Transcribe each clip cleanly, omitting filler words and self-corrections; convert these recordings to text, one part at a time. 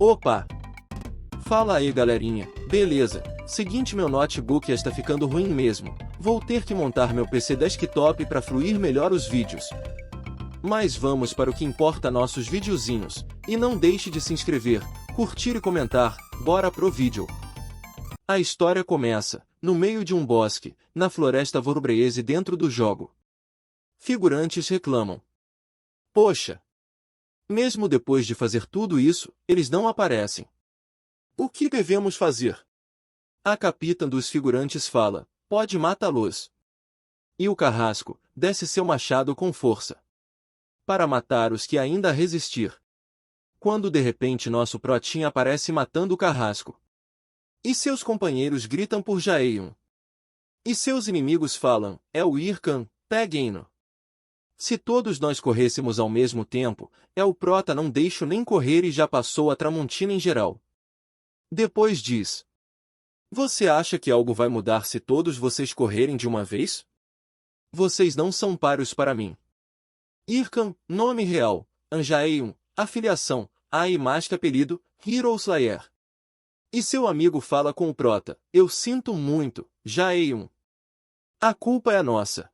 Opa! Fala aí galerinha, beleza? Seguinte, meu notebook está ficando ruim mesmo. Vou ter que montar meu PC desktop para fluir melhor os vídeos. Mas vamos para o que importa, nossos videozinhos. E não deixe de se inscrever, curtir e comentar, bora pro vídeo. A história começa, no meio de um bosque, na floresta Vorbreze dentro do jogo. Figurantes reclamam. Poxa! Mesmo depois de fazer tudo isso, eles não aparecem. O que devemos fazer? A capitã dos figurantes fala, pode matá-los. E o carrasco, desce seu machado com força. Para matar os que ainda resistir. Quando de repente nosso protinha aparece matando o carrasco. E seus companheiros gritam por Jaehyun. E seus inimigos falam, é o Irkan, peguem-no. Se todos nós corrêssemos ao mesmo tempo, o prota não deixa nem correr e já passou a Tramontina em geral. Depois diz. Você acha que algo vai mudar se todos vocês correrem de uma vez? Vocês não são páreos para mim. Irkan, nome real, Jaehyun, afiliação, AI mais que apelido, Hero Slayer. E seu amigo fala com o prota, eu sinto muito, Jaehyun. A culpa é nossa.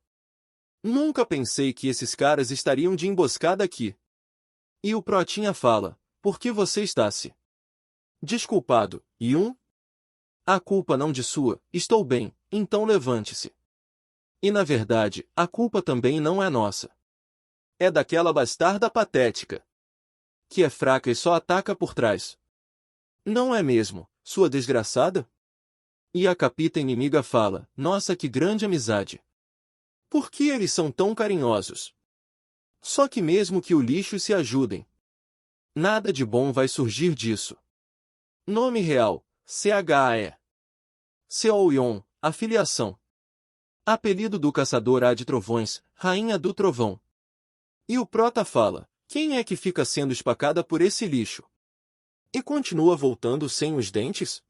Nunca pensei que esses caras estariam de emboscada aqui. E o protinha fala, por que você está-se desculpado, Yun? A culpa não de sua, estou bem, então levante-se. E na verdade, a culpa também não é nossa. É daquela bastarda patética. Que é fraca e só ataca por trás. Não é mesmo, sua desgraçada? E a capitã inimiga fala, nossa que grande amizade. Por que eles são tão carinhosos? Só que mesmo que o lixo se ajudem, nada de bom vai surgir disso. Nome real, CHE. Seolyeon, afiliação. Apelido do caçador A de trovões, rainha do trovão. E o prota fala, quem é que fica sendo espacada por esse lixo? E continua voltando sem os dentes?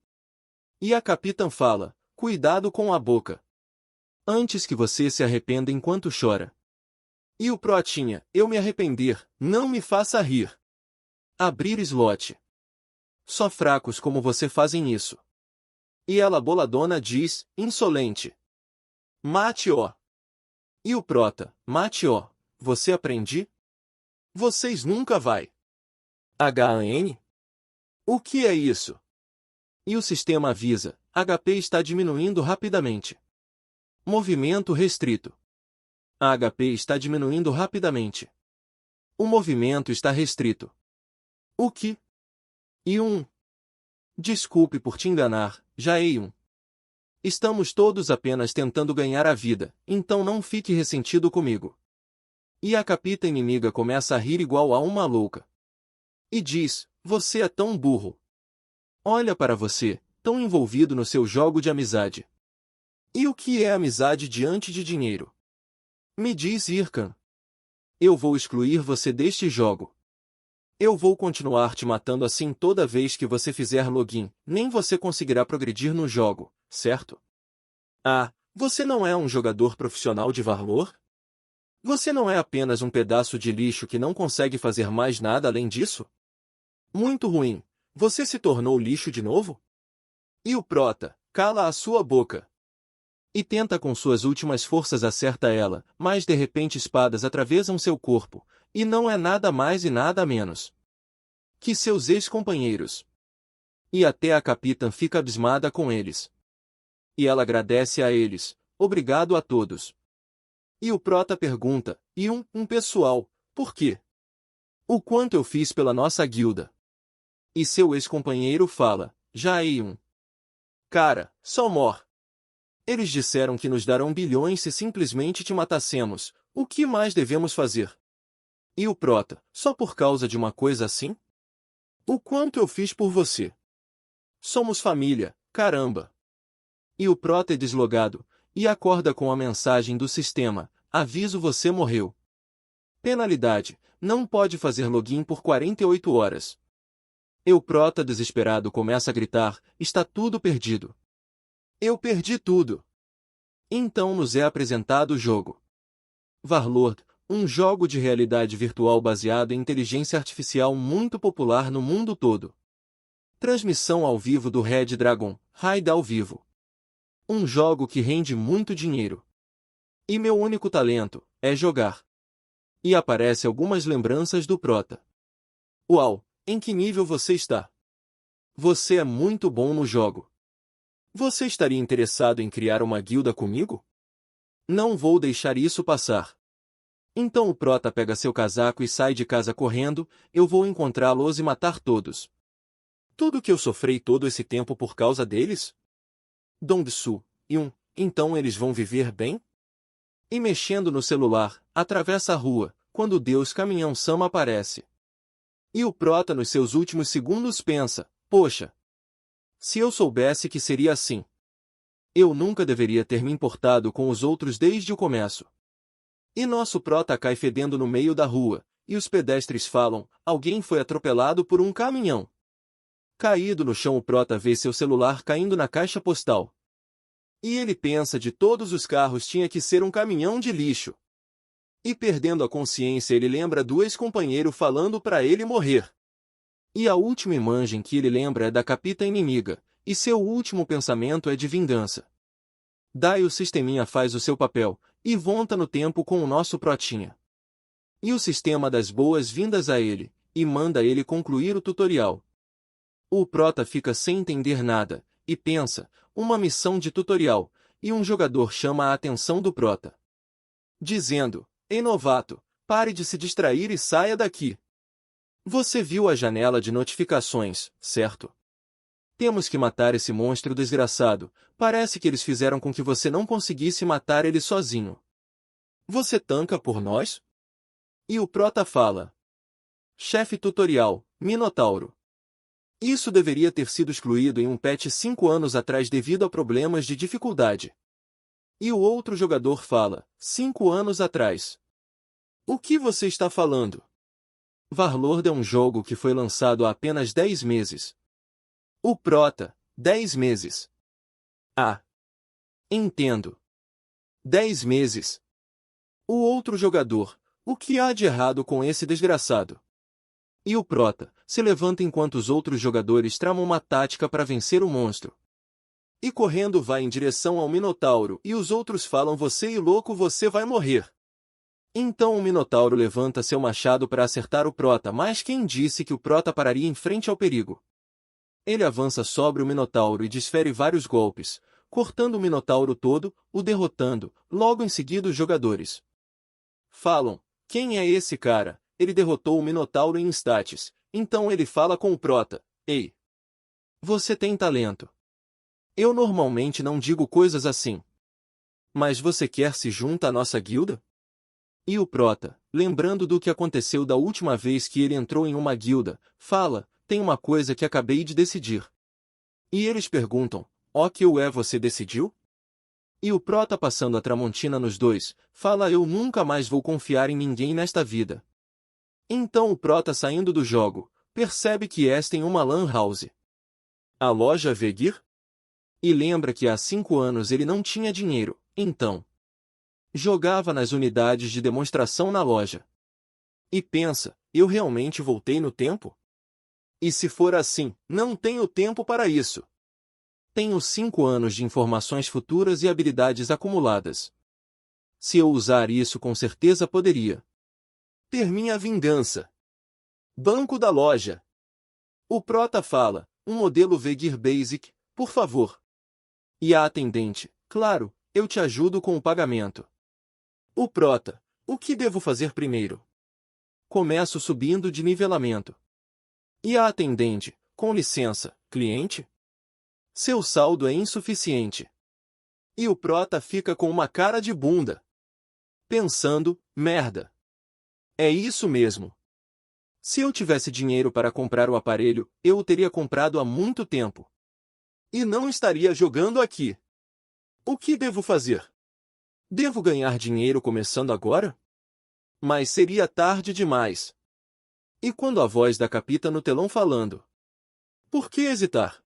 E a capitã fala, cuidado com a boca. Antes que você se arrependa enquanto chora. E o protinha, eu me arrepender, não me faça rir. Abrir slot. Só fracos como você fazem isso. E ela boladona diz, insolente. Mate-ó. E o prota, mate-ó, você aprendi? Vocês nunca vai. HAN? O que é isso? E o sistema avisa, HP está diminuindo rapidamente. Movimento restrito. A HP está diminuindo rapidamente. O movimento está restrito. O que? Desculpe por te enganar, Jaehyun. Estamos todos apenas tentando ganhar a vida, então não fique ressentido comigo. E a capitã inimiga começa a rir igual a uma louca. E diz, você é tão burro. Olha para você, tão envolvido no seu jogo de amizade. E o que é amizade diante de dinheiro? Me diz Irkan. Eu vou excluir você deste jogo. Eu vou continuar te matando assim toda vez que você fizer login, nem você conseguirá progredir no jogo, certo? Ah, você não é um jogador profissional de Varlor? Você não é apenas um pedaço de lixo que não consegue fazer mais nada além disso? Muito ruim, você se tornou lixo de novo? E o prota, cala a sua boca. E tenta com suas últimas forças acerta ela, mas de repente espadas atravessam seu corpo, e não é nada mais e nada menos que seus ex-companheiros. E até a capitã fica abismada com eles. E ela agradece a eles, obrigado a todos. E o prota pergunta, e pessoal, por quê? O quanto eu fiz pela nossa guilda? E seu ex-companheiro fala, Jaehyun. Cara, só mor. Eles disseram que nos darão bilhões se simplesmente te matássemos, o que mais devemos fazer? E o prota, só por causa de uma coisa assim? O quanto eu fiz por você? Somos família, caramba. E o prota é deslogado, e acorda com a mensagem do sistema, aviso você morreu. Penalidade, não pode fazer login por 48 horas. E o prota desesperado começa a gritar, está tudo perdido. Eu perdi tudo. Então nos é apresentado o jogo. Varlord, um jogo de realidade virtual baseado em inteligência artificial muito popular no mundo todo. Transmissão ao vivo do Red Dragon, Raid ao vivo. Um jogo que rende muito dinheiro. E meu único talento é jogar. E aparece algumas lembranças do Prota. Uau, em que nível você está? Você é muito bom no jogo. Você estaria interessado em criar uma guilda comigo? Não vou deixar isso passar. Então o Prota pega seu casaco e sai de casa correndo, eu vou encontrá-los e matar todos. Tudo que eu sofri todo esse tempo por causa deles? Dongsu, então eles vão viver bem? E mexendo no celular, atravessa a rua, quando Deus Caminhão Sama aparece. E o Prota nos seus últimos segundos pensa, poxa, se eu soubesse que seria assim. Eu nunca deveria ter me importado com os outros desde o começo. E nosso Prota cai fedendo no meio da rua, e os pedestres falam, alguém foi atropelado por um caminhão. Caído no chão o Prota vê seu celular caindo na caixa postal. E ele pensa de todos os carros tinha que ser um caminhão de lixo. E perdendo a consciência ele lembra do ex-companheiro falando para ele morrer. E a última imagem que ele lembra é da capita inimiga, e seu último pensamento é de vingança. Daí o sisteminha faz o seu papel, e volta no tempo com o nosso Protinha. E o sistema dá as boas-vindas a ele, e manda ele concluir o tutorial. O Prota fica sem entender nada, e pensa, uma missão de tutorial, e um jogador chama a atenção do Prota. Dizendo, ei novato, pare de se distrair e saia daqui. Você viu a janela de notificações, certo? Temos que matar esse monstro desgraçado, parece que eles fizeram com que você não conseguisse matar ele sozinho. Você tanca por nós? E o Prota fala. Chefe tutorial, Minotauro. Isso deveria ter sido excluído em um patch 5 anos atrás devido a problemas de dificuldade. E o outro jogador fala, 5 anos atrás. O que você está falando? Warlord é um jogo que foi lançado há apenas 10 meses. O Prota, 10 meses. Ah. Entendo. 10 meses. O outro jogador, o que há de errado com esse desgraçado? E o Prota se levanta enquanto os outros jogadores tramam uma tática para vencer o monstro. E correndo vai em direção ao Minotauro e os outros falam você e louco você vai morrer. Então o Minotauro levanta seu machado para acertar o Prota, mas quem disse que o Prota pararia em frente ao perigo? Ele avança sobre o Minotauro e desfere vários golpes, cortando o Minotauro todo, o derrotando, logo em seguida os jogadores. Falam, quem é esse cara? Ele derrotou o Minotauro em status, então ele fala com o Prota, ei. Você tem talento. Eu normalmente não digo coisas assim. Mas você quer se juntar à nossa guilda? E o Prota, lembrando do que aconteceu da última vez que ele entrou em uma guilda, fala, tem uma coisa que acabei de decidir. E eles perguntam, que você decidiu? E o Prota passando a Tramontina nos dois, fala eu nunca mais vou confiar em ninguém nesta vida. Então o Prota saindo do jogo, percebe que esta em uma lan house. A loja Vegir? E lembra que há 5 anos ele não tinha dinheiro, então jogava nas unidades de demonstração na loja. E pensa, eu realmente voltei no tempo? E se for assim, não tenho tempo para isso. Tenho 5 anos de informações futuras e habilidades acumuladas. Se eu usar isso com certeza poderia ter minha vingança. Banco da loja. O Prota fala, um modelo Vegir Basic, por favor. E a atendente, claro, eu te ajudo com o pagamento. O Prota, o que devo fazer primeiro? Começo subindo de nivelamento. E a atendente, com licença, cliente? Seu saldo é insuficiente. E o Prota fica com uma cara de bunda. Pensando, merda. É isso mesmo. Se eu tivesse dinheiro para comprar o aparelho, eu o teria comprado há muito tempo. E não estaria jogando aqui. O que devo fazer? Devo ganhar dinheiro começando agora? Mas seria tarde demais. E quando a voz da capita no telão falando? Por que hesitar?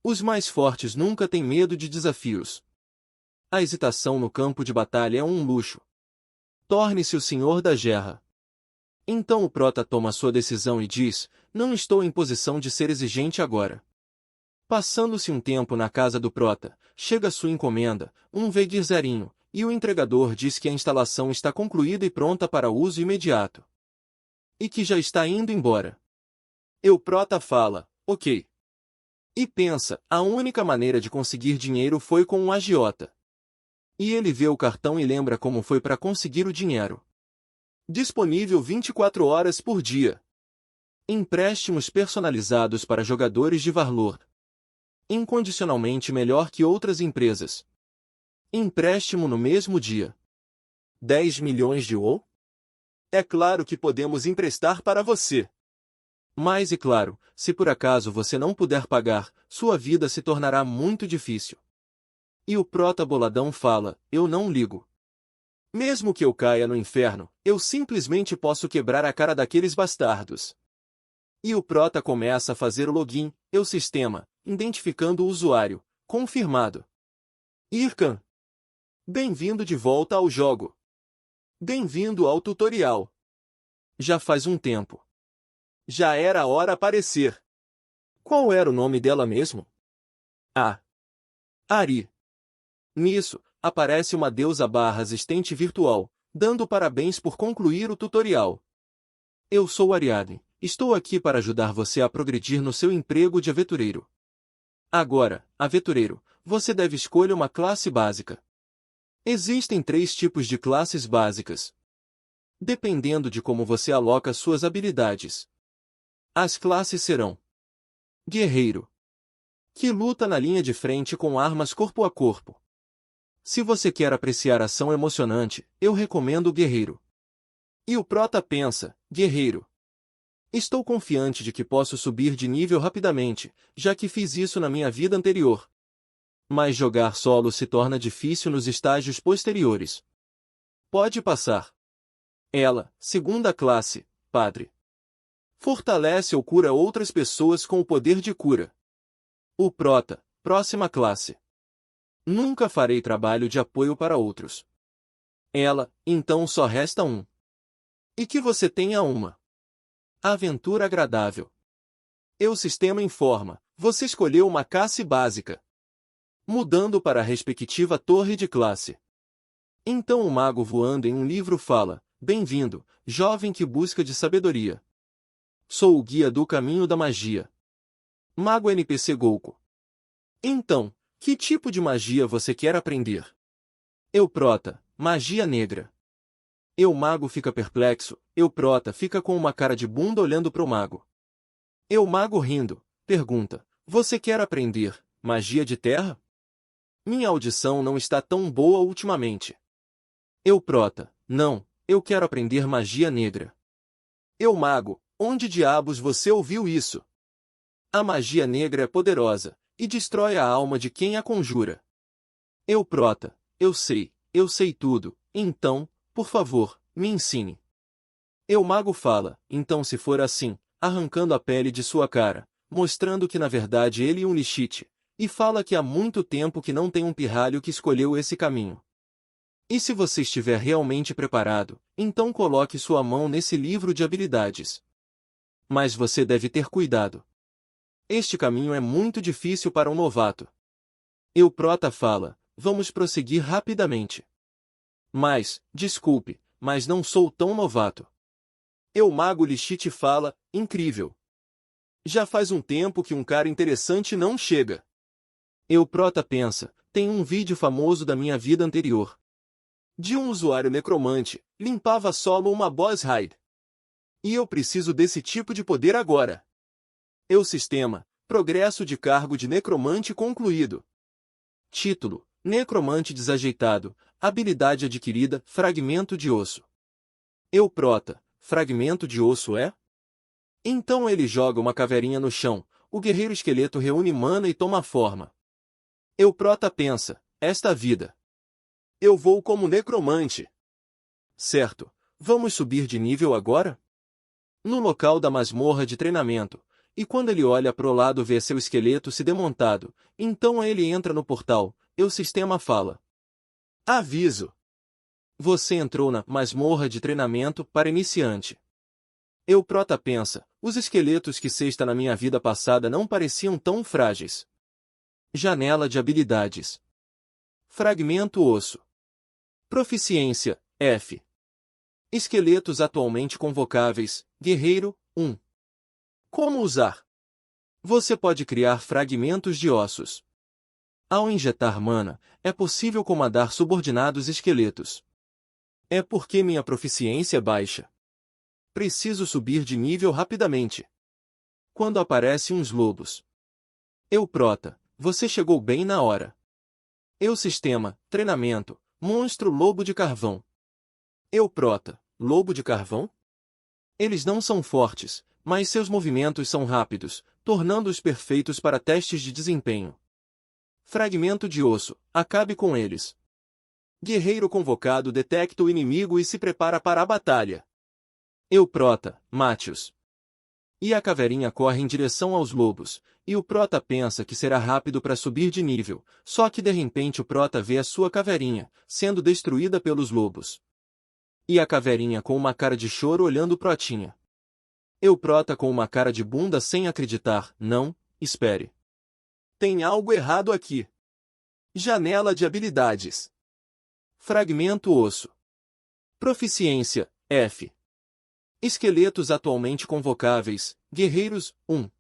Os mais fortes nunca têm medo de desafios. A hesitação no campo de batalha é um luxo. Torne-se o senhor da guerra. Então o prota toma sua decisão e diz, não estou em posição de ser exigente agora. Passando-se um tempo na casa do prota, chega sua encomenda, um Vedir zerinho, e o entregador diz que a instalação está concluída e pronta para uso imediato. E que já está indo embora. E o prota fala, ok. E pensa, a única maneira de conseguir dinheiro foi com um agiota. E ele vê o cartão e lembra como foi para conseguir o dinheiro. Disponível 24 horas por dia. Empréstimos personalizados para jogadores de valor. Incondicionalmente melhor que outras empresas. Empréstimo no mesmo dia. 10 milhões de ou? É claro que podemos emprestar para você. Mas, e claro, se por acaso você não puder pagar, sua vida se tornará muito difícil. E o prota boladão fala, eu não ligo. Mesmo que eu caia no inferno, eu simplesmente posso quebrar a cara daqueles bastardos. E o prota começa a fazer o login, e o sistema, identificando o usuário, confirmado. Irkan. Bem-vindo de volta ao jogo. Bem-vindo ao tutorial. Já faz um tempo. Já era a hora aparecer. Qual era o nome dela mesmo? Ari. Nisso, aparece uma deusa barra assistente virtual, dando parabéns por concluir o tutorial. Eu sou Ariadne, estou aqui para ajudar você a progredir no seu emprego de aventureiro. Agora, aventureiro, você deve escolher uma classe básica. Existem 3 tipos de classes básicas. Dependendo de como você aloca suas habilidades. As classes serão: Guerreiro, que luta na linha de frente com armas corpo a corpo. Se você quer apreciar ação emocionante, eu recomendo o Guerreiro. E o prota pensa, Guerreiro. Estou confiante de que posso subir de nível rapidamente, já que fiz isso na minha vida anterior. Mas jogar solo se torna difícil nos estágios posteriores. Pode passar. Ela, segunda classe, Padre. Fortalece ou cura outras pessoas com o poder de cura. O prota, próxima classe. Nunca farei trabalho de apoio para outros. Ela, então só resta um. E que você tenha uma aventura agradável. E o sistema informa, você escolheu uma classe básica. Mudando para a respectiva torre de classe. Então o mago voando em um livro fala, bem-vindo, jovem que busca de sabedoria. Sou o guia do caminho da magia. Mago NPC Golko. Então, que tipo de magia você quer aprender? Eu prota, magia negra. Eu mago fica perplexo, eu prota fica com uma cara de bunda olhando pro mago. Eu mago rindo, pergunta, você quer aprender magia de terra? Minha audição não está tão boa ultimamente. Eu prota, não, eu quero aprender magia negra. Eu mago, onde diabos você ouviu isso? A magia negra é poderosa, e destrói a alma de quem a conjura. Eu prota, eu sei tudo, então, por favor, me ensine. Eu mago fala, então se for assim, arrancando a pele de sua cara, mostrando que na verdade ele é um lixite, e fala que há muito tempo que não tem um pirralho que escolheu esse caminho. E se você estiver realmente preparado, então coloque sua mão nesse livro de habilidades. Mas você deve ter cuidado. Este caminho é muito difícil para um novato. Eu prota fala, vamos prosseguir rapidamente. Mas, desculpe, mas não sou tão novato. Eu mago lixite fala, incrível. Já faz um tempo que um cara interessante não chega. Eu prota pensa, tem um vídeo famoso da minha vida anterior. De um usuário necromante, limpava solo uma boss raid. E eu preciso desse tipo de poder agora. Eu sistema, progresso de cargo de necromante concluído. Título, necromante desajeitado, habilidade adquirida, fragmento de osso. Eu prota, fragmento de osso é? Então ele joga uma caveirinha no chão, o guerreiro esqueleto reúne mana e toma forma. Eu prota pensa, esta vida. Eu vou como necromante. Certo, vamos subir de nível agora? No local da masmorra de treinamento, e quando ele olha pro lado vê seu esqueleto se demontado, então ele entra no portal, e o sistema fala. Aviso! Você entrou na masmorra de treinamento para iniciante. Prota pensa, os esqueletos que cesta na minha vida passada não pareciam tão frágeis. Janela de habilidades. Fragmento osso. Proficiência, F. Esqueletos atualmente convocáveis, Guerreiro, 1. Como usar? Você pode criar fragmentos de ossos. Ao injetar mana, é possível comandar subordinados esqueletos. É porque minha proficiência é baixa. Preciso subir de nível rapidamente. Quando aparecem uns lobos. Prota, você chegou bem na hora. Sistema, treinamento, monstro lobo de carvão. Prota, lobo de carvão? Eles não são fortes, mas seus movimentos são rápidos, tornando-os perfeitos para testes de desempenho. Fragmento de osso, acabe com eles. Guerreiro convocado detecta o inimigo e se prepara para a batalha. Prota, mate-os. E a caveirinha corre em direção aos lobos, e o Prota pensa que será rápido para subir de nível, só que de repente o Prota vê a sua caveirinha, sendo destruída pelos lobos. E a caveirinha com uma cara de choro olhando Protinha. Prota com uma cara de bunda sem acreditar, não, espere. Tem algo errado aqui. Janela de habilidades. Fragmento osso. Proficiência, F. Esqueletos atualmente convocáveis, Guerreiros, 1.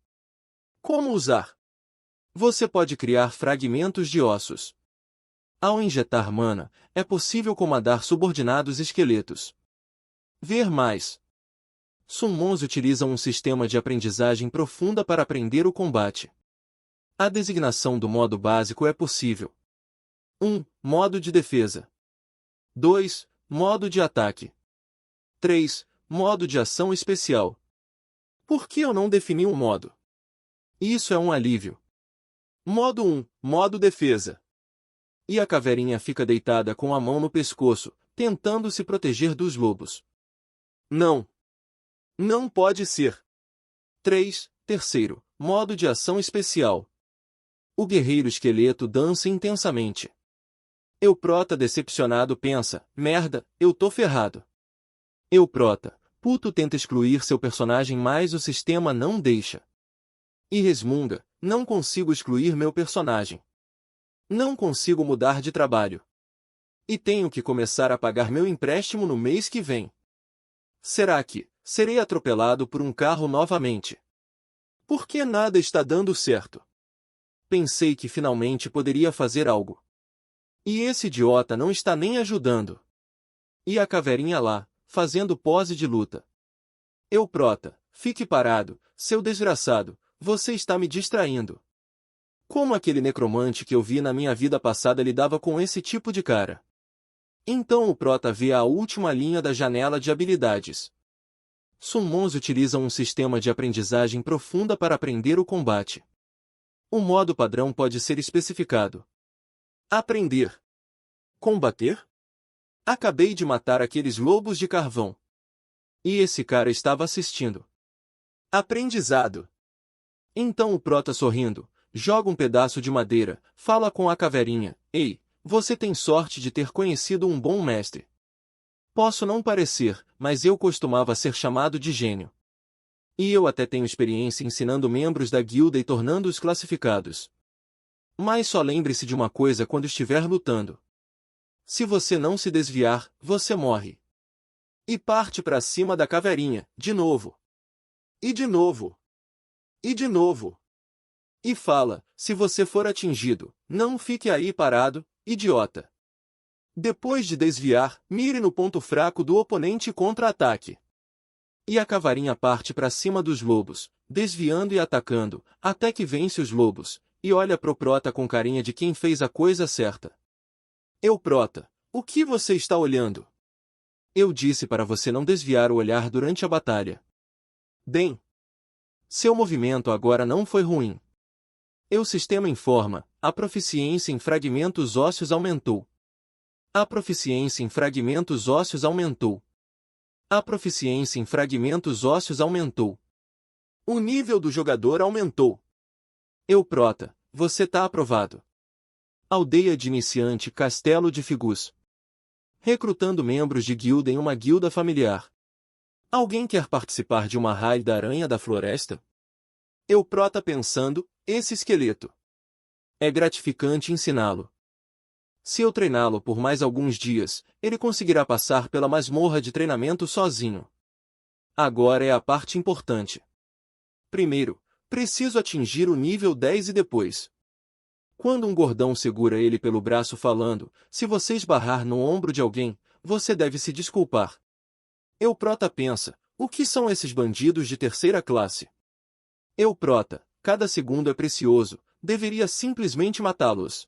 Como usar? Você pode criar fragmentos de ossos. Ao injetar mana, é possível comandar subordinados esqueletos. Ver mais. Summons utilizam um sistema de aprendizagem profunda para aprender o combate. A designação do modo básico é possível. 1. Modo de defesa. 2. Modo de ataque. 3. Modo de ação especial. Por que eu não defini um modo? Isso é um alívio. Modo 1. Modo defesa. E a caveirinha fica deitada com a mão no pescoço, tentando se proteger dos lobos. Não. Não pode ser. 3. Terceiro. Modo de ação especial. O guerreiro esqueleto dança intensamente. Prota decepcionado pensa, merda, eu tô ferrado. Prota, puto tenta excluir seu personagem mas o sistema não deixa. E resmunga, não consigo excluir meu personagem. Não consigo mudar de trabalho. E tenho que começar a pagar meu empréstimo no mês que vem. Será que serei atropelado por um carro novamente? Por que nada está dando certo? Pensei que finalmente poderia fazer algo. E esse idiota não está nem ajudando. E a caveirinha lá, fazendo pose de luta. Prota, fique parado, seu desgraçado, você está me distraindo. Como aquele necromante que eu vi na minha vida passada lidava com esse tipo de cara. Então o Prota vê a última linha da janela de habilidades. Summons utilizam um sistema de aprendizagem profunda para aprender o combate. O modo padrão pode ser especificado. Aprender. Combater? Acabei de matar aqueles lobos de carvão. E esse cara estava assistindo. Aprendizado. Então o Prota sorrindo, joga um pedaço de madeira, fala com a caveirinha, ei, você tem sorte de ter conhecido um bom mestre. Posso não parecer, mas eu costumava ser chamado de gênio. E eu até tenho experiência ensinando membros da guilda e tornando-os classificados. Mas só lembre-se de uma coisa quando estiver lutando. Se você não se desviar, você morre. E parte para cima da caveirinha, de novo. E de novo. E de novo. E fala, se você for atingido, não fique aí parado, idiota. Depois de desviar, mire no ponto fraco do oponente e contra-ataque. E a caveirinha parte para cima dos lobos, desviando e atacando, até que vence os lobos, e olha pro Prota com carinha de quem fez a coisa certa. Prota, o que você está olhando? Eu disse para você não desviar o olhar durante a batalha. Bem. Seu movimento agora não foi ruim. Sistema informa, a proficiência em fragmentos ósseos aumentou. A proficiência em fragmentos ósseos aumentou. A proficiência em fragmentos ósseos aumentou. O nível do jogador aumentou. Prota, você tá aprovado. Aldeia de iniciante Castelo de Figus. Recrutando membros de guilda em uma guilda familiar. Alguém quer participar de uma raid da Aranha da Floresta? Eu prota pensando, esse esqueleto. É gratificante ensiná-lo. Se eu treiná-lo por mais alguns dias, ele conseguirá passar pela masmorra de treinamento sozinho. Agora é a parte importante. Primeiro, preciso atingir o nível 10 e depois. Quando um gordão segura ele pelo braço falando, se você esbarrar no ombro de alguém, você deve se desculpar. Eu prota pensa, o que são esses bandidos de terceira classe? Eu prota, cada segundo é precioso, deveria simplesmente matá-los.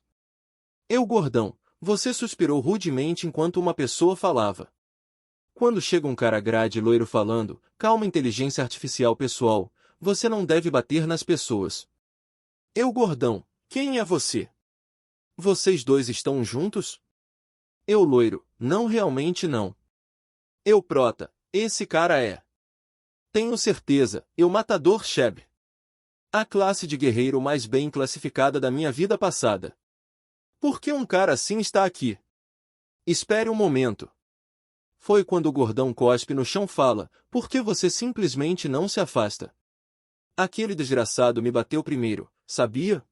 Eu gordão, você suspirou rudemente enquanto uma pessoa falava. Quando chega um cara grade loiro falando, calma inteligência artificial pessoal, você não deve bater nas pessoas. Eu gordão, quem é você? Vocês dois estão juntos? Eu loiro, não realmente não. Eu prota, esse cara é. Tenho certeza, eu matador Sheb. A classe de guerreiro mais bem classificada da minha vida passada. Por que um cara assim está aqui? Espere um momento. Foi quando o gordão cospe no chão fala, por que você simplesmente não se afasta? Aquele desgraçado me bateu primeiro, sabia?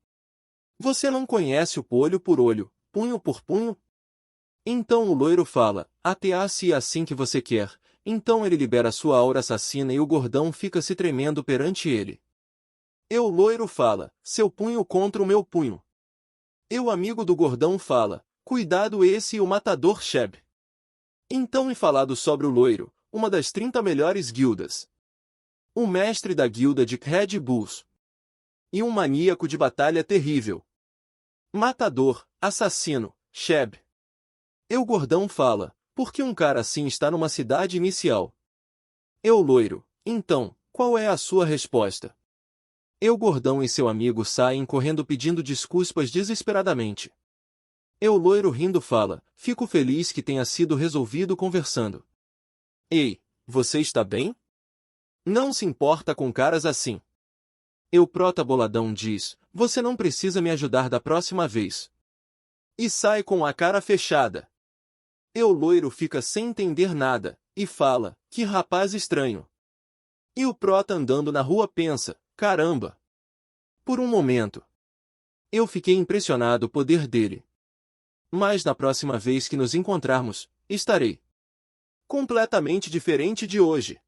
Você não conhece o olho por olho, punho por punho? Então o loiro fala, até se é assim que você quer. Então ele libera sua aura assassina e o gordão fica se tremendo perante ele. Eu loiro fala, seu punho contra o meu punho. Eu amigo do gordão fala, cuidado esse e o matador Sheb. Então e falado sobre o loiro, uma das 30 melhores guildas. O mestre da guilda de Red Bulls. E um maníaco de batalha terrível. Matador, assassino, Sheb. Eu gordão fala, por que um cara assim está numa cidade inicial? Eu loiro, então, qual é a sua resposta? Eu gordão e seu amigo saem correndo pedindo desculpas desesperadamente. Eu loiro rindo fala, fico feliz que tenha sido resolvido conversando. Ei, você está bem? Não se importa com caras assim. Eu prota boladão diz, você não precisa me ajudar da próxima vez. E sai com a cara fechada. Eu loiro fica sem entender nada, e fala, que rapaz estranho. E o prota andando na rua pensa, caramba. Por um momento. Eu fiquei impressionado o poder dele. Mas na próxima vez que nos encontrarmos, estarei completamente diferente de hoje.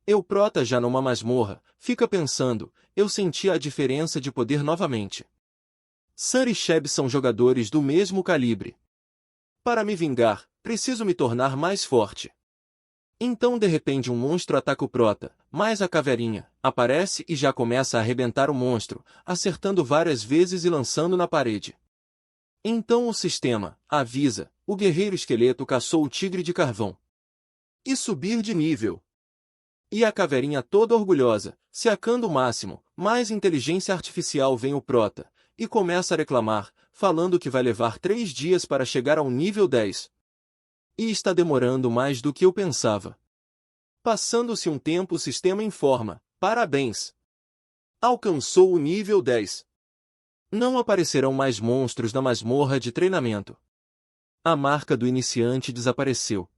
Eu prota já numa masmorra, fica pensando, eu senti a diferença de poder novamente. Sun e Sheb são jogadores do mesmo calibre. Para me vingar, preciso me tornar mais forte. Então de repente um monstro ataca o prota, mas a caveirinha aparece e já começa a arrebentar o monstro, acertando várias vezes e lançando na parede. Então o sistema avisa, o guerreiro esqueleto caçou o tigre de carvão. E subir de nível. E a caveirinha toda orgulhosa, seacando o máximo, mais inteligência artificial vem o prota, e começa a reclamar, falando que vai levar 3 dias para chegar ao nível 10. E está demorando mais do que eu pensava. Passando-se um tempo o sistema informa, parabéns. Alcançou o nível 10. Não aparecerão mais monstros na masmorra de treinamento. A marca do iniciante desapareceu.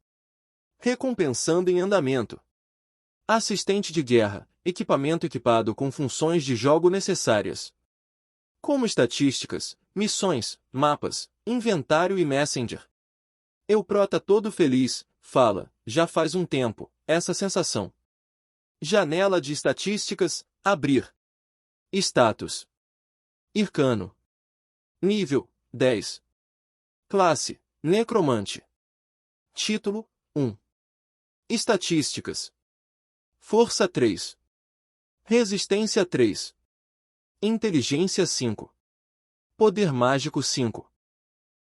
Recompensando em andamento. Assistente de guerra, equipamento equipado com funções de jogo necessárias. Como estatísticas, missões, mapas, inventário e messenger. Eu prota todo feliz, fala, já faz um tempo, essa sensação. Janela de estatísticas, abrir. Status. Ircano. Nível, 10. Classe, Necromante. Título, 1. Estatísticas. Força 3. Resistência 3. Inteligência 5. Poder mágico 5.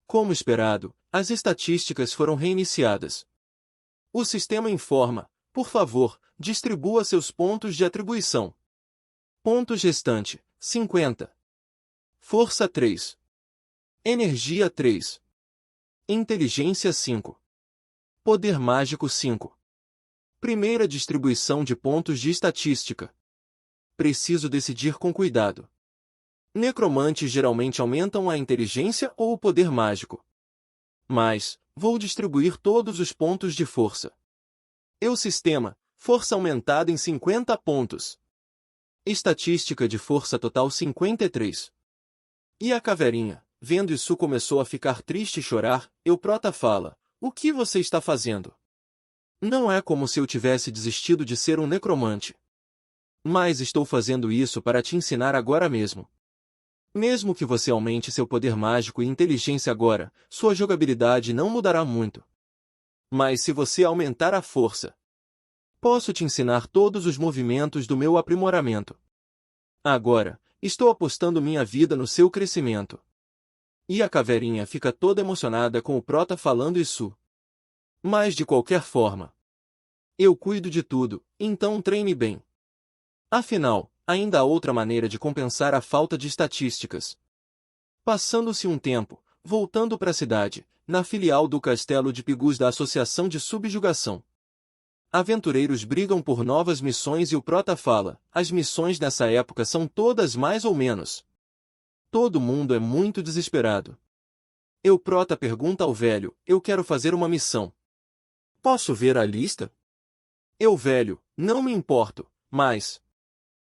Como esperado, as estatísticas foram reiniciadas. O sistema informa, por favor, distribua seus pontos de atribuição. Pontos restante, 50. Força 3. Energia 3. Inteligência 5. Poder mágico 5. Primeira distribuição de pontos de estatística. Preciso decidir com cuidado. Necromantes geralmente aumentam a inteligência ou o poder mágico. Mas, vou distribuir todos os pontos de força. Eu sistema, Força aumentada em 50 pontos. Estatística de força total 53. E a caveirinha, vendo isso, começou a ficar triste e chorar. O prota fala: o que você está fazendo? Não é como se eu tivesse desistido de ser um necromante. Mas estou fazendo isso para te ensinar agora mesmo. Mesmo que você aumente seu poder mágico e inteligência agora, sua jogabilidade não mudará muito. Mas se você aumentar a força, posso te ensinar todos os movimentos do meu aprimoramento. Agora, estou apostando minha vida no seu crescimento. E a caveirinha fica toda emocionada com o prota falando isso. Mas de qualquer forma, eu cuido de tudo, então treine bem. Afinal, ainda há outra maneira de compensar a falta de estatísticas. Passando-se um tempo, voltando para a cidade, na filial do Castelo de Pigus da Associação de Subjugação. Aventureiros brigam por novas missões e o prota fala: as missões nessa época são todas mais ou menos. Todo mundo é muito desesperado. O prota pergunta ao velho: eu quero fazer uma missão. Posso ver a lista? O velho: não me importo, mas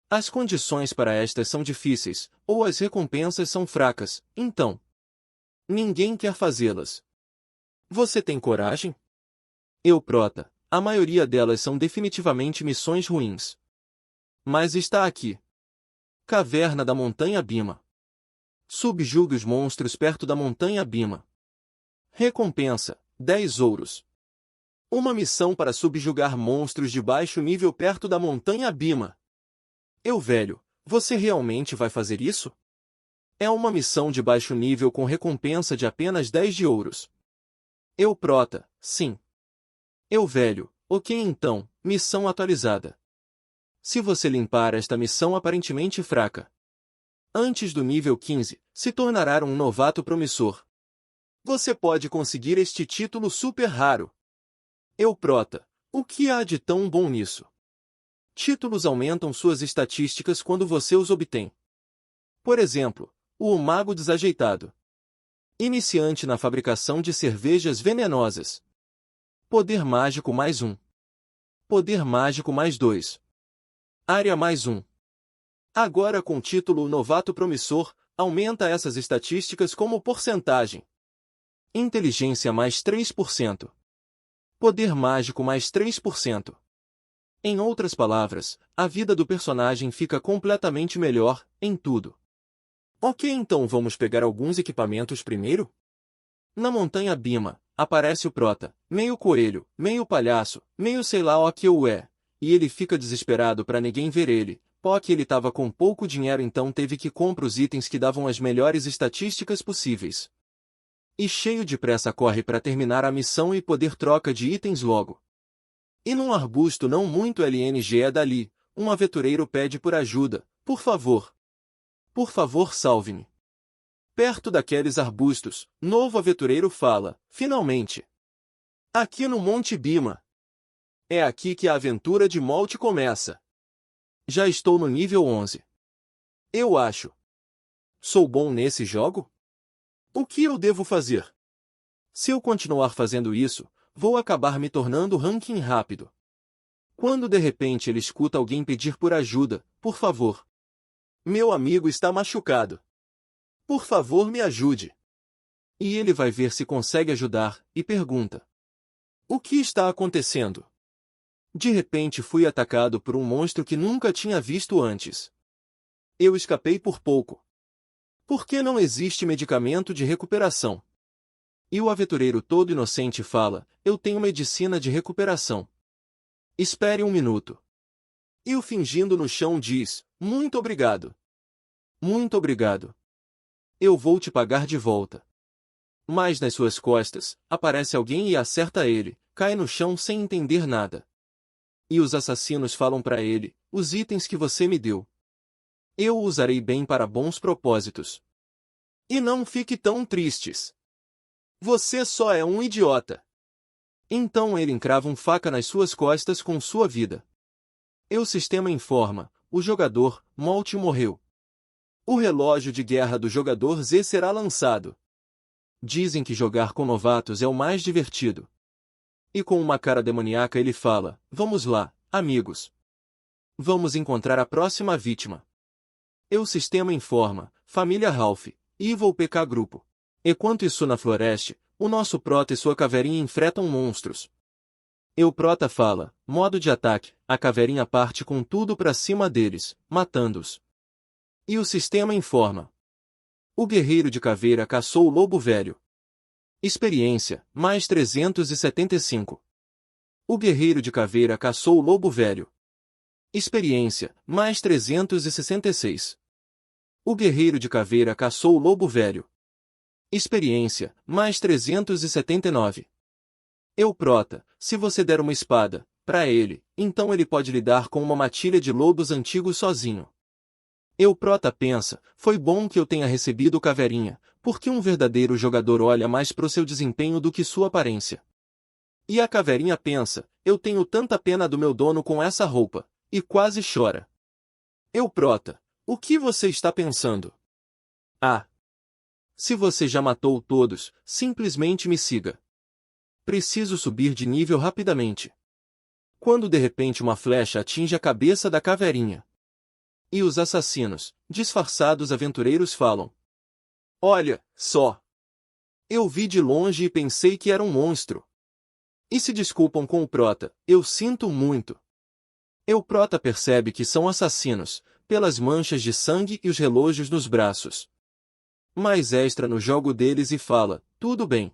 as condições para estas são difíceis, ou as recompensas são fracas, então ninguém quer fazê-las. Você tem coragem? O prota: a maioria delas são definitivamente missões ruins. Mas está aqui. Caverna da Montanha Bima. Subjugue os monstros perto da Montanha Bima. Recompensa: 10 ouros. Uma missão para subjugar monstros de baixo nível perto da Montanha Bima. O velho: você realmente vai fazer isso? É uma missão de baixo nível com recompensa de apenas 10 de ouros. O prota: sim. O velho: ok, então, missão atualizada. Se você limpar esta missão aparentemente fraca antes do nível 15, se tornará um novato promissor. Você pode conseguir este título super raro. O prota: o que há de tão bom nisso? Títulos aumentam suas estatísticas quando você os obtém. Por exemplo, o Mago Desajeitado. Iniciante na fabricação de cervejas venenosas. Poder mágico mais 1. Poder mágico mais 2. Área mais 1. Agora com o título Novato Promissor, aumenta essas estatísticas como porcentagem. Inteligência mais 3%. Poder mágico mais 3%. Em outras palavras, a vida do personagem fica completamente melhor, em tudo. Ok, então vamos pegar alguns equipamentos primeiro? Na Montanha Bima, aparece o prota, meio coelho, meio palhaço, meio sei lá o que é, e ele fica desesperado para ninguém ver ele, porque ele tava com pouco dinheiro, então teve que comprar os itens que davam as melhores estatísticas possíveis. E cheio de pressa corre para terminar a missão e poder troca de itens logo. E num arbusto não muito longe dali, um aventureiro pede por ajuda: por favor, salve-me. Perto daqueles arbustos, novo aventureiro fala: finalmente. Aqui no Monte Bima. É aqui que a aventura de Molt começa. Já estou no nível 11. Eu acho. Sou bom nesse jogo? O que eu devo fazer? Se eu continuar fazendo isso, vou acabar me tornando ranking rápido. Quando de repente ele escuta alguém pedir por ajuda: por favor. Meu amigo está machucado. Por favor, me ajude. E ele vai ver se consegue ajudar, e pergunta: o que está acontecendo? De repente fui atacado por um monstro que nunca tinha visto antes. Eu escapei por pouco. Por que não existe medicamento de recuperação? E o aventureiro todo inocente fala: eu tenho medicina de recuperação. Espere um minuto. E o fingindo no chão diz: muito obrigado. Muito obrigado. Eu vou te pagar de volta. Mas nas suas costas, aparece alguém e acerta ele, cai no chão sem entender nada. E os assassinos falam para ele: os itens que você me deu, eu usarei bem para bons propósitos. E não fique tão tristes. Você só é um idiota. Então ele encrava faca nas suas costas com sua vida. E o sistema informa: o jogador, Molt, morreu. O relógio de guerra do jogador Z será lançado. Dizem que jogar com novatos é o mais divertido. E com uma cara demoníaca ele fala: vamos lá, amigos. Vamos encontrar a próxima vítima. O sistema informa, família Ralph, Evil PK Grupo. Enquanto isso na floresta, o nosso Prota e sua caveirinha enfrentam monstros. O Prota fala, modo de ataque, a caveirinha parte com tudo pra cima deles, matando-os. E o sistema informa. O guerreiro de caveira caçou o lobo velho. Experiência, mais 375. O guerreiro de caveira caçou o lobo velho. Experiência, mais 366. O guerreiro de caveira caçou o lobo velho. Experiência, mais 379. O Prota, se você der uma espada pra ele, então ele pode lidar com uma matilha de lobos antigos sozinho. O Prota pensa, foi bom que eu tenha recebido o caveirinha, porque um verdadeiro jogador olha mais pro seu desempenho do que sua aparência. E a caveirinha pensa, eu tenho tanta pena do meu dono com essa roupa, e quase chora. O Prota, o que você está pensando? Ah! Se você já matou todos, simplesmente me siga. Preciso subir de nível rapidamente. Quando de repente uma flecha atinge a cabeça da caveirinha. E os assassinos, disfarçados aventureiros falam. Olha, só! Eu vi de longe e pensei que era um monstro. E se desculpam com o Prota, eu sinto muito. O Prota percebe que são assassinos, pelas manchas de sangue e os relógios nos braços. Mas extra no jogo deles e fala, tudo bem.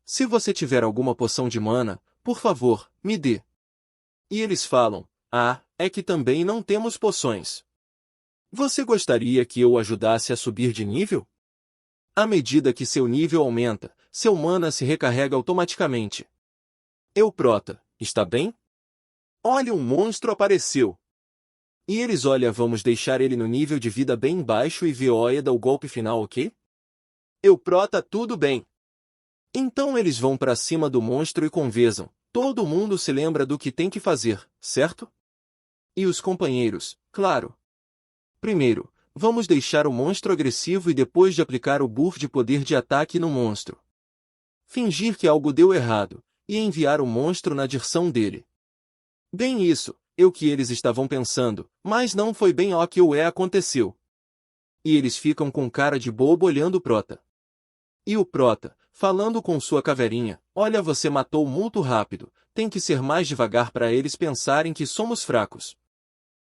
Se você tiver alguma poção de mana, por favor, me dê. E eles falam, ah, é que também não temos poções. Você gostaria que eu o ajudasse a subir de nível? À medida que seu nível aumenta, seu mana se recarrega automaticamente. O Prota, está bem? Olha, um monstro apareceu. E eles olha, vamos deixar ele no nível de vida bem baixo e ver o golpe final, ok? O Prota, tudo bem. Então eles vão para cima do monstro e conversam. Todo mundo se lembra do que tem que fazer, certo? E os companheiros, claro. Primeiro, vamos deixar o monstro agressivo e depois de aplicar o buff de poder de ataque no monstro. Fingir que algo deu errado, e enviar o monstro na direção dele. Bem isso, o que eles estavam pensando, mas não foi bem o que aconteceu. E eles ficam com cara de bobo olhando o Prota. E o Prota, falando com sua caveirinha, olha, você matou muito rápido, tem que ser mais devagar para eles pensarem que somos fracos.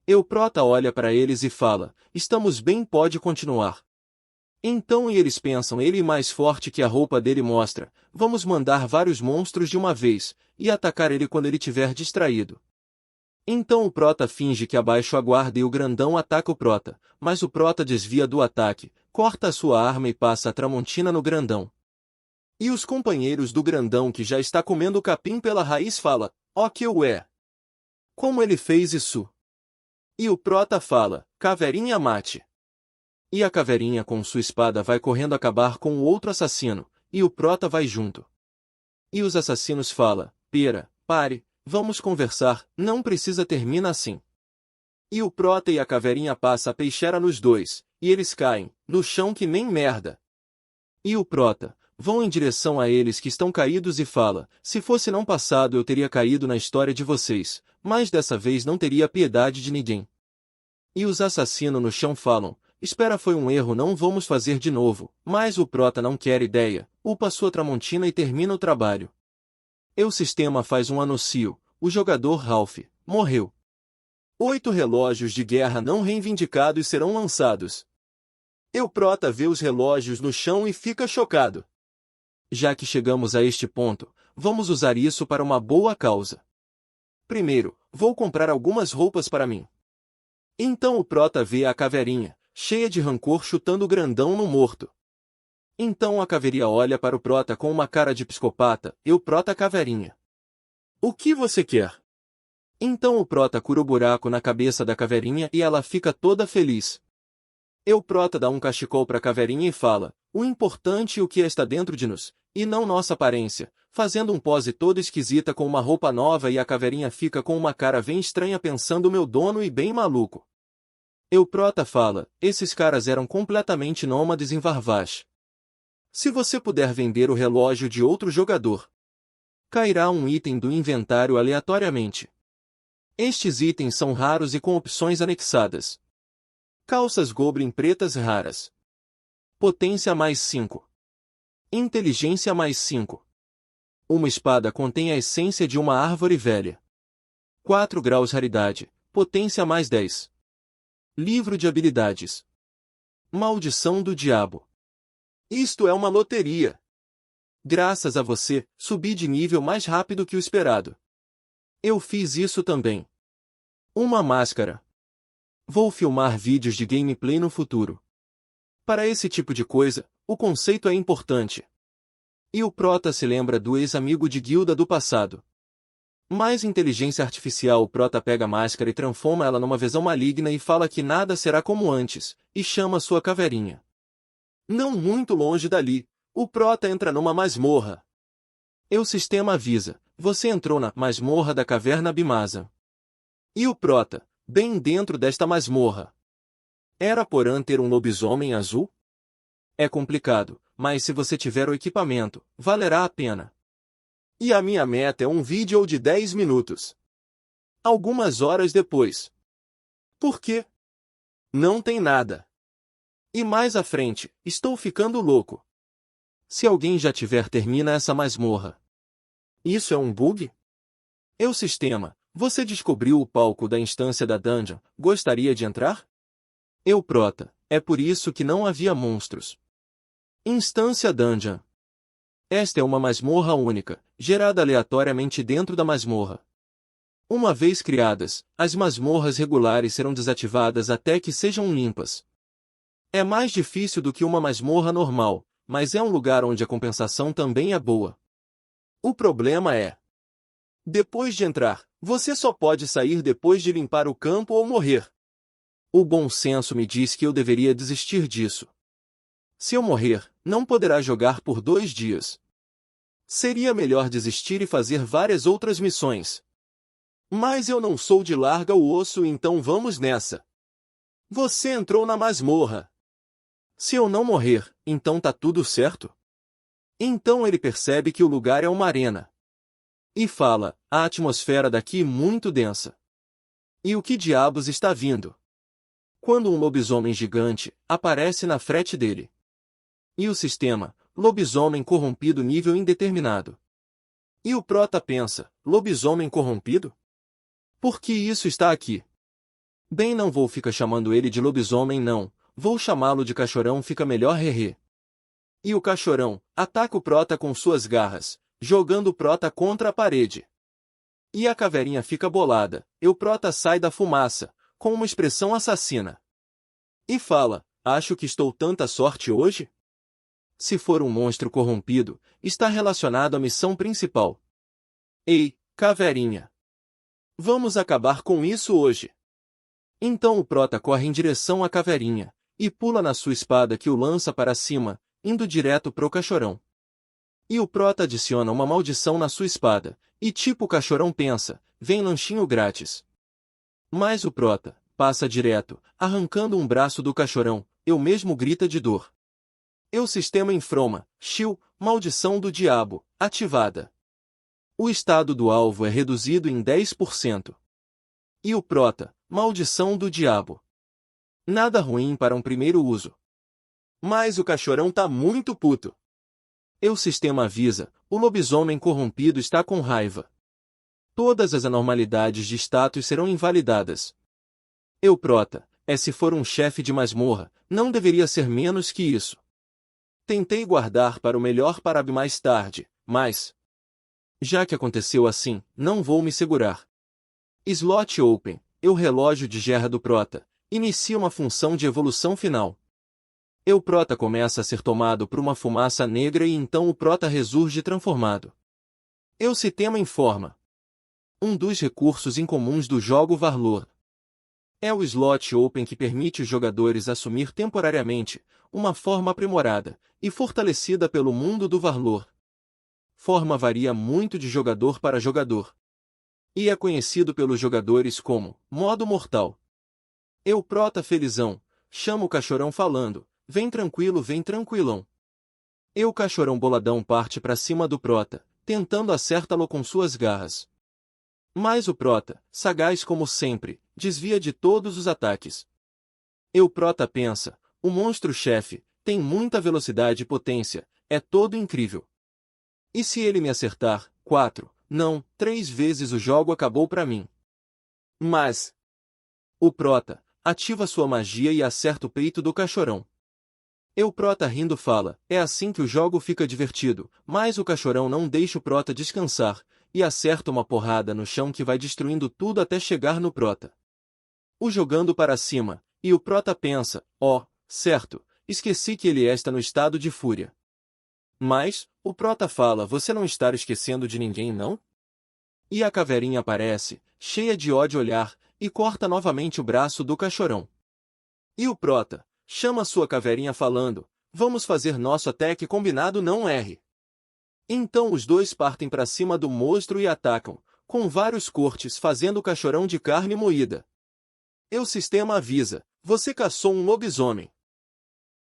O Prota olha para eles e fala, estamos bem, pode continuar. Então eles pensam, ele é mais forte que a roupa dele mostra, vamos mandar vários monstros de uma vez, e atacar ele quando ele tiver distraído. Então o Prota finge que abaixa a guarda e o grandão ataca o Prota, mas o Prota desvia do ataque, corta a sua arma e passa a Tramontina no grandão. E os companheiros do grandão que já está comendo capim pela raiz fala, ó que como ele fez isso? E o Prota fala, caveirinha mate. E a caveirinha com sua espada vai correndo acabar com o outro assassino, e o Prota vai junto. E os assassinos fala, pera, pare, vamos conversar, não precisa termina assim. E o Prota e a caveirinha passa a peixeira nos dois, e eles caem, no chão que nem merda. E o Prota, vão em direção a eles que estão caídos e fala, se fosse não passado eu teria caído na história de vocês, mas dessa vez não teria piedade de ninguém. E os assassinos no chão falam, espera, foi um erro, não vamos fazer de novo, mas o Prota não quer ideia, upa sua Tramontina e termina o trabalho. O sistema faz um anúncio, o jogador Ralph morreu. 8 relógios de guerra não reivindicados serão lançados. O Prota vê os relógios no chão e fica chocado. Já que chegamos a este ponto, vamos usar isso para uma boa causa. Primeiro, vou comprar algumas roupas para mim. Então o Prota vê a caveirinha, cheia de rancor, chutando o grandão no morto. Então a caveirinha olha para o Prota com uma cara de psicopata, e o Prota caveirinha. O que você quer? Então o Prota cura o buraco na cabeça da caveirinha e ela fica toda feliz. O Prota dá um cachecol para a caveirinha e fala, o importante é o que está dentro de nós, e não nossa aparência, fazendo um pose toda esquisita com uma roupa nova e a caveirinha fica com uma cara bem estranha pensando meu dono e bem maluco. O Prota fala, esses caras eram completamente nômades em Varvash. Se você puder vender o relógio de outro jogador, cairá um item do inventário aleatoriamente. Estes itens são raros e com opções anexadas. Calças Goblin pretas raras. Potência mais 5. Inteligência mais 5. Uma espada contém a essência de uma árvore velha. 4 graus raridade. Potência mais 10. Livro de habilidades. Maldição do Diabo. Isto é uma loteria. Graças a você, subi de nível mais rápido que o esperado. Eu fiz isso também. Uma máscara. Vou filmar vídeos de gameplay no futuro. Para esse tipo de coisa, o conceito é importante. E o Prota se lembra do ex-amigo de guilda do passado. Mais inteligência artificial. O Prota pega a máscara e transforma ela numa visão maligna e fala que nada será como antes, e chama sua caveirinha. Não muito longe dali, o Prota entra numa masmorra. O sistema avisa, você entrou na masmorra da caverna Bimasa. E o Prota, bem dentro desta masmorra. Era porém ter um lobisomem azul? É complicado, mas se você tiver o equipamento, valerá a pena. E a minha meta é um vídeo de 10 minutos. Algumas horas depois. Por quê? Não tem nada. E mais à frente, estou ficando louco. Se alguém já tiver termina essa masmorra. Isso é um bug? O sistema, você descobriu o palco da instância da dungeon, gostaria de entrar? Prota, é por isso que não havia monstros. Instância Dungeon. Esta é uma masmorra única, gerada aleatoriamente dentro da masmorra. Uma vez criadas, as masmorras regulares serão desativadas até que sejam limpas. É mais difícil do que uma masmorra normal, mas é um lugar onde a compensação também é boa. O problema é: depois de entrar, você só pode sair depois de limpar o campo ou morrer. O bom senso me diz que eu deveria desistir disso. Se eu morrer, não poderá jogar por 2 dias. Seria melhor desistir e fazer várias outras missões. Mas eu não sou de larga o osso, então vamos nessa. Você entrou na masmorra. Se eu não morrer, então tá tudo certo? Então ele percebe que o lugar é uma arena. E fala, a atmosfera daqui é muito densa. E o que diabos está vindo? Quando um lobisomem gigante aparece na frente dele. E o sistema, lobisomem corrompido nível indeterminado. E o Prota pensa, lobisomem corrompido? Por que isso está aqui? Bem, não vou ficar chamando ele de lobisomem não, vou chamá-lo de cachorrão, fica melhor hehe. E o cachorrão ataca o Prota com suas garras, jogando o Prota contra a parede. E a caveirinha fica bolada, e o Prota sai da fumaça, com uma expressão assassina. E fala, acho que estou tanta sorte hoje? Se for um monstro corrompido, está relacionado à missão principal. Ei, caveirinha! Vamos acabar com isso hoje. Então o Prota corre em direção à caveirinha, e pula na sua espada que o lança para cima, indo direto pro cachorrão. E o Prota adiciona uma maldição na sua espada, e tipo o cachorrão pensa, vem lanchinho grátis. Mas o Prota passa direto, arrancando um braço do cachorrão, eu mesmo grita de dor. O sistema infroma, shield, maldição do diabo, ativada. O estado do alvo é reduzido em 10%. E o Prota, maldição do diabo. Nada ruim para um primeiro uso. Mas o cachorrão tá muito puto. O sistema avisa, o lobisomem corrompido está com raiva. Todas as anormalidades de status serão invalidadas. O Prota, se for um chefe de masmorra, não deveria ser menos que isso. Tentei guardar para o melhor para mais tarde, mas... já que aconteceu assim, não vou me segurar. Slot Open, o relógio de guerra do Prota, inicia uma função de evolução final. O Prota começa a ser tomado por uma fumaça negra e então o Prota ressurge transformado. O sistema informa. Um dos recursos incomuns do jogo Varlor. É o Slot Open que permite os jogadores assumir temporariamente uma forma aprimorada e fortalecida pelo mundo do Varlor. Forma varia muito de jogador para jogador. E é conhecido pelos jogadores como modo mortal. O Prota felizão, chama o cachorrão falando, vem tranquilão. O cachorrão boladão parte para cima do Prota, tentando acertá-lo com suas garras. Mas o Prota, sagaz como sempre, desvia de todos os ataques. O Prota pensa, o monstro-chefe, tem muita velocidade e potência, é todo incrível. E se ele me acertar, 4, não, 3 vezes o jogo acabou pra mim. Mas o Prota ativa sua magia e acerta o peito do cachorrão. O Prota rindo fala, é assim que o jogo fica divertido, mas o cachorrão não deixa o Prota descansar, e acerta uma porrada no chão que vai destruindo tudo até chegar no Prota. O jogando para cima, e o Prota pensa, certo, esqueci que ele está no estado de fúria. Mas, o Prota fala, você não está esquecendo de ninguém não? E a caveirinha aparece, cheia de ódio olhar, e corta novamente o braço do cachorrão. E o Prota chama sua caveirinha falando, vamos fazer nosso ataque combinado não erre. Então os dois partem para cima do monstro e atacam, com vários cortes fazendo o cachorrão de carne moída. O sistema avisa, você caçou um lobisomem.